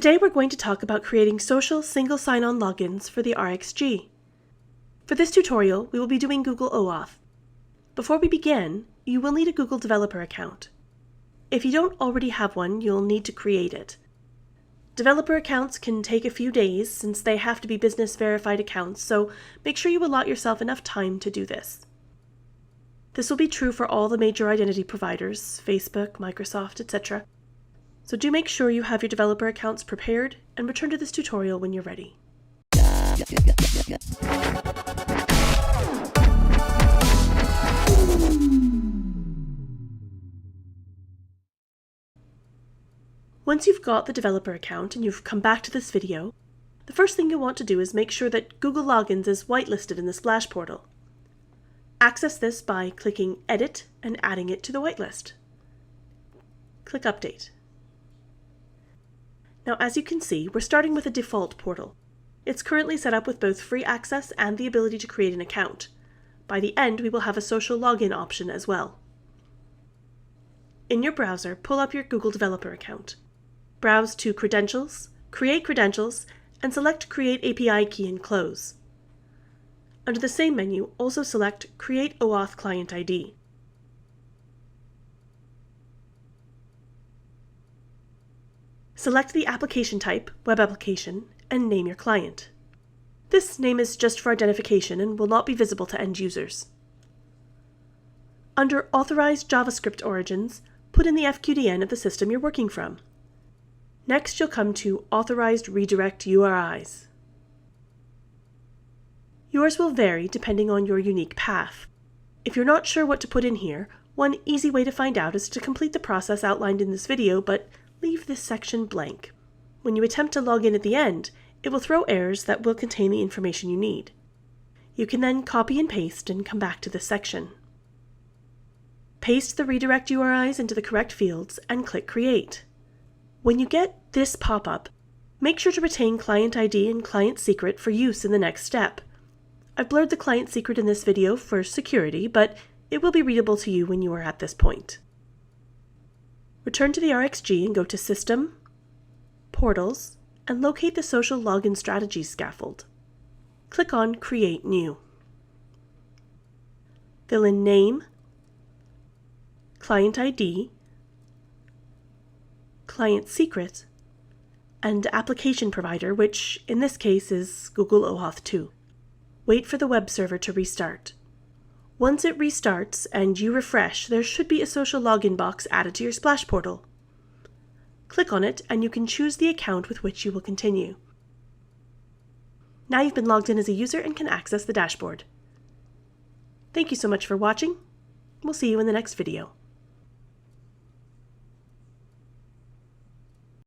Today we're going to talk about creating social single sign-on logins for the rXg. For this tutorial, we will be doing Google OAuth. Before we begin, you will need a Google developer account. If you don't already have one, you'll need to create it. Developer accounts can take a few days since they have to be business verified accounts, so make sure you allot yourself enough time to do this. This will be true for all the major identity providers, Facebook, Microsoft, etc. So do make sure you have your developer accounts prepared and return to this tutorial when you're ready. Once you've got the developer account and you've come back to this video, the first thing you'll want to do is make sure that Google Logins is whitelisted in the Splash portal. Access this by clicking Edit and adding it to the whitelist. Click Update. Now, as you can see, we're starting with a default portal. It's currently set up with both free access and the ability to create an account. By the end, we will have a social login option as well. In your browser, pull up your Google developer account. Browse to Credentials, Create Credentials, and select Create API Key and Close. Under the same menu, also select Create OAuth Client ID. Select the application type, Web Application, and name your client. This name is just for identification and will not be visible to end users. Under Authorized JavaScript Origins, put in the FQDN of the system you're working from. Next, you'll come to Authorized Redirect URIs. Yours will vary depending on your unique path. If you're not sure what to put in here, one easy way to find out is to complete the process outlined in this video, but leave this section blank. When you attempt to log in at the end, it will throw errors that will contain the information you need. You can then copy and paste and come back to this section. Paste the redirect URIs into the correct fields and click Create. When you get this pop-up, make sure to retain client ID and client secret for use in the next step. I've blurred the client secret in this video for security, but it will be readable to you when you are at this point. Return to the rXg and go to System, Portals, and locate the Social Login Strategies scaffold. Click on Create New. Fill in Name, Client ID, Client Secret, and Application Provider, which in this case is Google OAuth 2. Wait for the web server to restart. Once it restarts and you refresh, there should be a social login box added to your Splash portal. Click on it and you can choose the account with which you will continue. Now you've been logged in as a user and can access the dashboard. Thank you so much for watching. We'll see you in the next video.